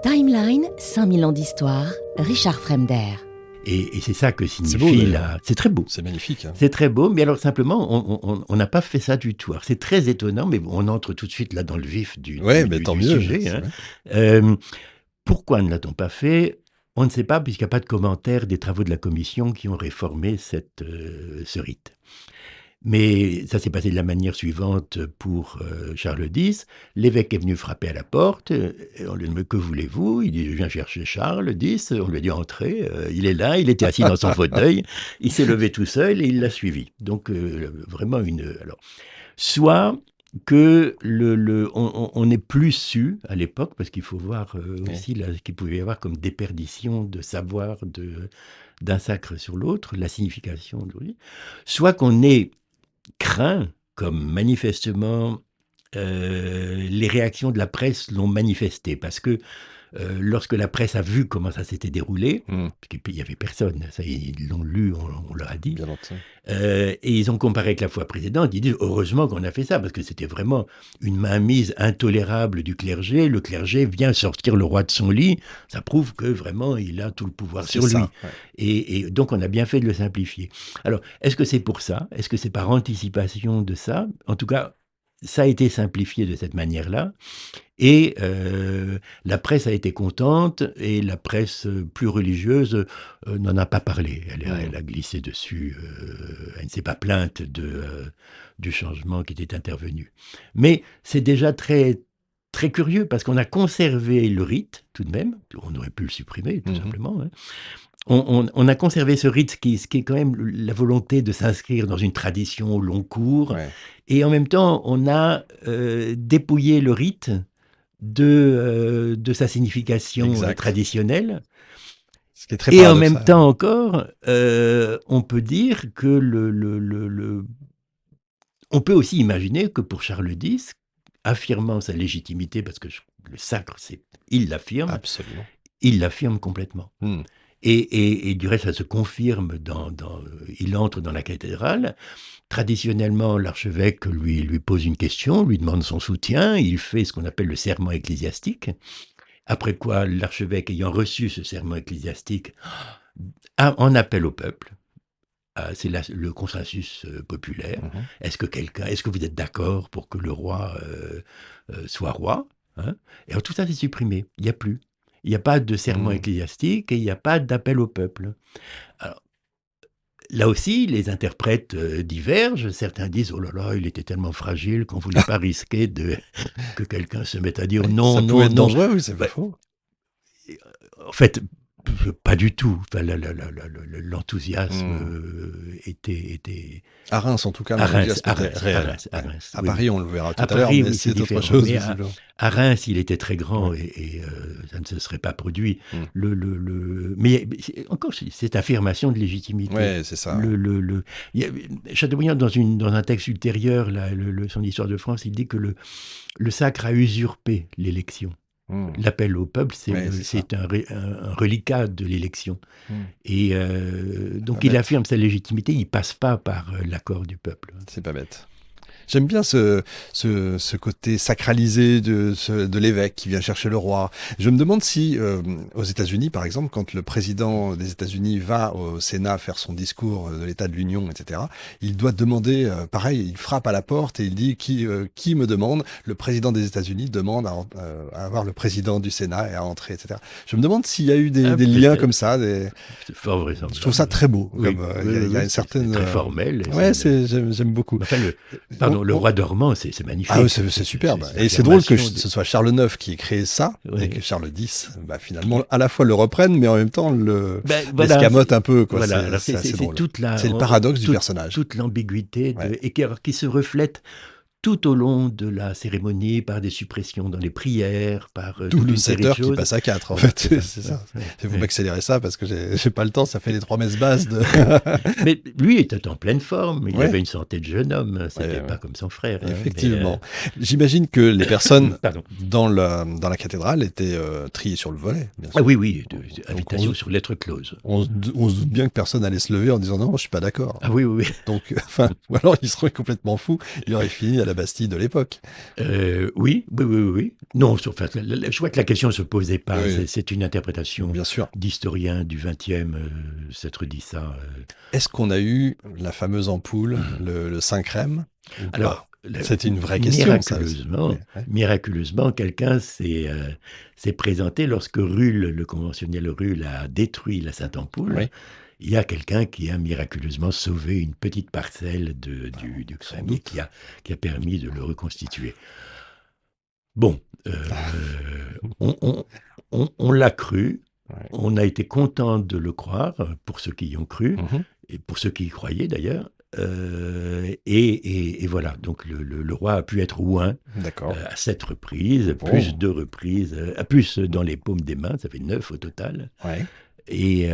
Timeline, 5000 ans d'histoire, Richard Fremder. Et c'est ça que signifie beau, C'est très beau. C'est magnifique. Hein. C'est très beau, mais alors simplement, on n'a pas fait ça du tout. Alors, c'est très étonnant, mais on entre tout de suite là dans le vif du sujet. Hein. Pourquoi ne l'a-t-on pas fait ? On ne sait pas, puisqu'il n'y a pas de commentaire des travaux de la commission qui ont réformé ce rite. Mais ça s'est passé de la manière suivante pour Charles X. L'évêque est venu frapper à la porte. On lui dit « Que voulez-vous ?» Il dit « Je viens chercher Charles X. » On lui a dit « Entrez. » Il est là, il était assis dans son fauteuil. Il s'est levé tout seul et il l'a suivi. Donc vraiment Alors, soit que on n'est plus su à l'époque, parce qu'il faut voir aussi qu'il pouvait y avoir comme déperdition de savoir d'un sacre sur l'autre, la signification de lui. Soit qu'on est craint, comme manifestement les réactions de la presse l'ont manifesté, parce que lorsque la presse a vu comment ça s'était déroulé, parce qu'il n'y avait personne, ça, ils l'ont lu, on leur a dit, et ils ont comparé avec la fois précédente, ils disent heureusement qu'on a fait ça, parce que c'était vraiment une mainmise intolérable du clergé. Le clergé vient sortir le roi de son lit, ça prouve que vraiment il a tout le pouvoir sur lui. Ouais. Et donc on a bien fait de le simplifier. Alors, est-ce que c'est pour ça ? Est-ce que c'est par anticipation de ça ? En tout cas, ça a été simplifié de cette manière-là. Et la presse a été contente, et la presse plus religieuse n'en a pas parlé. Elle a glissé dessus. Elle ne s'est pas plainte du changement qui était intervenu. Mais c'est déjà très, très curieux, parce qu'on a conservé le rite, tout de même. On aurait pu le supprimer, tout simplement. Hein. On a conservé ce rite qui est quand même la volonté de s'inscrire dans une tradition au long cours. Ouais. Et en même temps, on a dépouillé le rite de sa signification traditionnelle. Ce qui est très et en même temps encore, on peut dire que on peut aussi imaginer que pour Charles X, affirmant sa légitimité, parce que le sacre, il l'affirme. Absolument. Il l'affirme complètement. Et du reste, ça se confirme il entre dans la cathédrale. Traditionnellement, l'archevêque lui pose une question, lui demande son soutien. Il fait ce qu'on appelle le serment ecclésiastique. Après quoi, l'archevêque, ayant reçu ce serment ecclésiastique, en appelle au peuple. C'est le consensus populaire. Est-ce que vous êtes d'accord pour que le roi soit roi, hein ? Et alors, tout ça, c'est supprimé. Il n'y a plus. Il n'y a pas de serment ecclésiastique et il n'y a pas d'appel au peuple. Alors, là aussi, les interprètes divergent. Certains disent « Oh là là, il était tellement fragile qu'on ne voulait pas risquer que quelqu'un se mette à dire non, ça non, pouvait être non. » dangereux, oui, c'est pas faux. En fait, pas du tout. Enfin, l'enthousiasme était... À Reims, en tout cas, à Reims. À Paris, on le verra tout à l'heure, mais c'est autre chose. Mais à Reims, il était très grand et ça ne se serait pas produit. Mais encore, cette affirmation de légitimité. Oui, c'est ça. Chateaubriand, dans un texte ultérieur, son Histoire de France, il dit que le sacre a usurpé l'élection. L'appel au peuple, c'est un reliquat de l'élection. Et donc, il affirme sa légitimité, il ne passe pas par l'accord du peuple. C'est pas bête. J'aime bien ce côté sacralisé de l'évêque qui vient chercher le roi. Je me demande si, aux États-Unis, par exemple, quand le président des États-Unis va au Sénat faire son discours de l'État de l'Union, etc., il doit demander, pareil, il frappe à la porte et il dit qui me demande. Le président des États-Unis demande à avoir le président du Sénat et à entrer, etc. Je me demande s'il y a eu des liens comme ça. C'est fort vraisemblable. Je trouve ça très beau. Il y a une certaine... très formel. Ouais, j'aime beaucoup. Enfin, le roi dormant, c'est magnifique. Ah oui, c'est superbe. Et c'est drôle que ce soit Charles IX qui ait créé ça, et que Charles X, finalement, à la fois le reprenne, mais en même temps l'escamote un peu. Quoi. Voilà, c'est assez drôle. C'est le paradoxe du personnage. Toute l'ambiguïté, et qui se reflète tout au long de la cérémonie, par des suppressions dans les prières, par tout le 7 heures qui passe à 4, en fait. C'est ça. Il faut m'accélérer ça, parce que j'ai pas le temps, ça fait les 3 messes basses. Mais lui était en pleine forme, il avait une santé de jeune homme, c'était pas comme son frère. Effectivement. J'imagine que les personnes dans la cathédrale étaient triées sur le volet, bien sûr. Ah oui, invitation sur lettre close. On se doute bien que personne allait se lever en disant non, je suis pas d'accord. Ah oui. Donc, ou alors il serait complètement fou, il aurait fini à la Bastille de l'époque. Oui. Non, enfin, je vois que la question ne se posait pas. Oui. C'est une interprétation Bien sûr. d'historien du XXe s'être dit ça. Est-ce qu'on a eu la fameuse ampoule, le 5 Alors, c'est une vraie question, miraculeusement, quelqu'un s'est présenté lorsque Rulle, le conventionnel Rulle, a détruit la Sainte-Ampoule. Oui. Il y a quelqu'un qui a miraculeusement sauvé une petite parcelle du crémier qui a permis de le reconstituer. Bon, on l'a cru, on a été content de le croire, pour ceux qui y ont cru, et pour ceux qui y croyaient d'ailleurs. Et voilà, donc le roi a pu être oint à 7 reprises, plus 2 reprises, plus dans les paumes des mains, ça fait 9 au total. Ouais. Et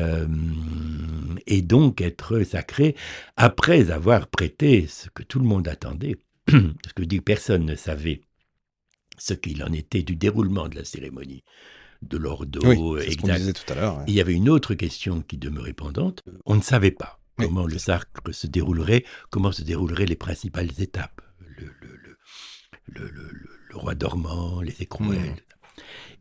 donc être sacré après avoir prêté ce que tout le monde attendait, parce que personne ne savait ce qu'il en était du déroulement de la cérémonie, de l'ordo c'est ce qu'on disait tout à l'heure. Il y avait une autre question qui demeurait pendante, on ne savait pas comment le sacre se déroulerait, comment se dérouleraient les principales étapes, le roi dormant, les écrouelles.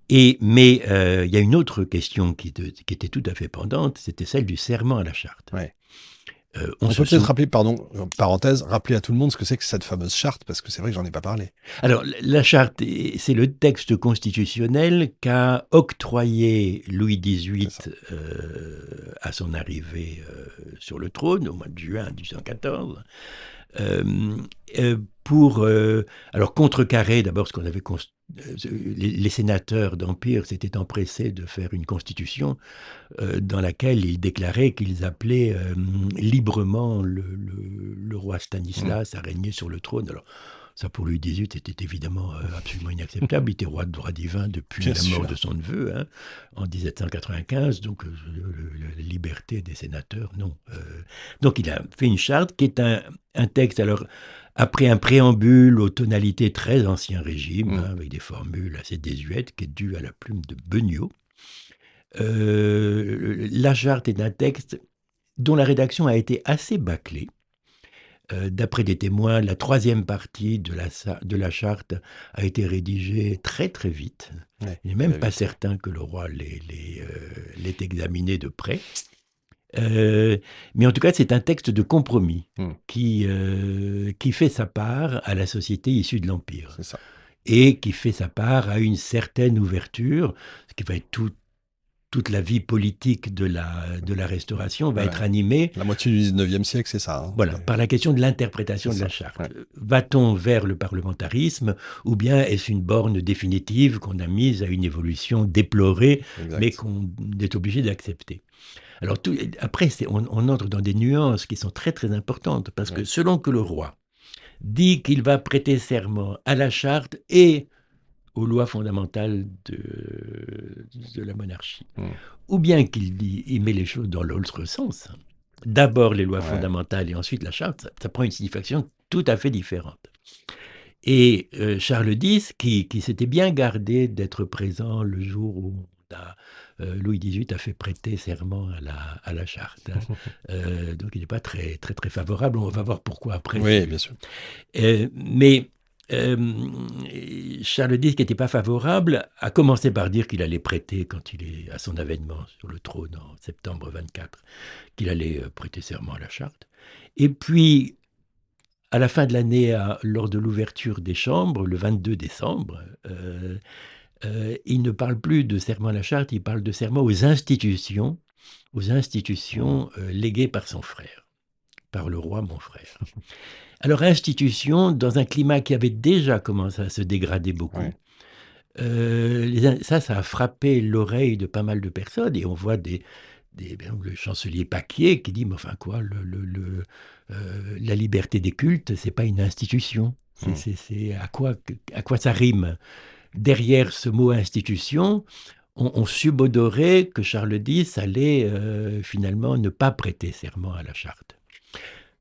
Mais il y a une autre question qui était tout à fait pendante, c'était celle du serment à la charte. On peut peut-être rappeler, rappeler à tout le monde ce que c'est que cette fameuse charte, parce que c'est vrai que j'en ai pas parlé. Alors, la charte, c'est le texte constitutionnel qu'a octroyé Louis XVIII à son arrivée sur le trône, au mois de juin 1814. Pour alors contrecarrer d'abord ce qu'on avait les sénateurs d'Empire s'étaient empressés de faire une constitution dans laquelle ils déclaraient qu'ils appelaient librement le roi Stanislas à régner sur le trône. Alors ça, pour Louis XVIII, était évidemment absolument inacceptable. Il était roi de droit divin depuis la mort de son neveu, en 1795. Donc, la liberté des sénateurs, non. Donc, il a fait une charte qui est un texte, alors, après un préambule aux tonalités très ancien régime, avec des formules assez désuètes, qui est due à la plume de Beugnot. La charte est un texte dont la rédaction a été assez bâclée. D'après des témoins, la 3e partie de la charte a été rédigée très très vite. Il n'est même pas certain que le roi l'ait examiné de près. Mais en tout cas, c'est un texte de compromis qui fait sa part à la société issue de l'Empire. C'est ça. Et qui fait sa part à une certaine ouverture, ce qui va être toute la vie politique de la Restauration va être animée. La moitié du 19e siècle, c'est ça. Voilà, par la question de l'interprétation de la charte. Va-t-on vers le parlementarisme ou bien est-ce une borne définitive qu'on a mise à une évolution déplorée, mais qu'on est obligé d'accepter? Alors après, on entre dans des nuances qui sont très très importantes, parce que selon que le roi dit qu'il va prêter serment à la charte et aux lois fondamentales de la monarchie. Ou bien il met les choses dans l'autre sens. D'abord les lois fondamentales et ensuite la charte, ça prend une signification tout à fait différente. Et Charles X, qui s'était bien gardé d'être présent le jour où Louis XVIII a fait prêter serment à la charte. Donc il n'est pas très, très, très favorable. On va voir pourquoi après. Oui, bien sûr. Mais Charles X, qui n'était pas favorable, a commencé par dire qu'il allait prêter, quand il est à son avènement sur le trône en septembre 24, qu'il allait prêter serment à la charte. Et puis, à la fin de l'année, lors de l'ouverture des chambres, le 22 décembre, il ne parle plus de serment à la charte, il parle de serment aux institutions léguées par son frère, par le roi mon frère. Alors, institution, dans un climat qui avait déjà commencé à se dégrader beaucoup, ça a frappé l'oreille de pas mal de personnes, et on voit le chancelier Paquier qui dit, mais enfin quoi, la liberté des cultes, c'est pas une institution. C'est à quoi ça rime? Derrière ce mot institution, on subodorait que Charles X allait finalement ne pas prêter serment à la charte.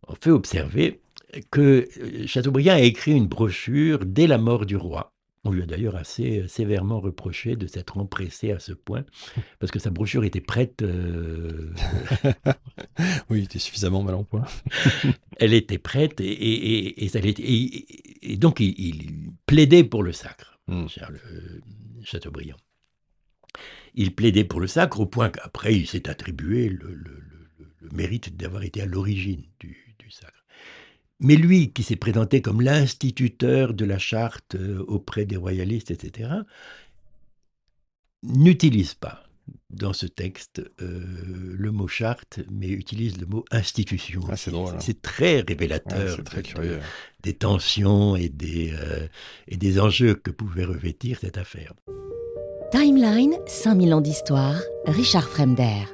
On fait observer que Chateaubriand a écrit une brochure dès la mort du roi. On lui a d'ailleurs assez sévèrement reproché de s'être empressé à ce point, parce que sa brochure était prête. Oui, il était suffisamment mal en point. Elle était prête et Et donc, il plaidait pour le sacre, Charles Chateaubriand. Il plaidait pour le sacre au point qu'après, il s'est attribué le mérite d'avoir été à l'origine du sacre. Mais lui, qui s'est présenté comme l'instituteur de la charte auprès des royalistes, etc., n'utilise pas dans ce texte le mot charte, mais utilise le mot institution. Ah, c'est drôle. C'est très révélateur des tensions et des enjeux que pouvait revêtir cette affaire. Timeline, 5000 ans d'histoire, Richard Fremder.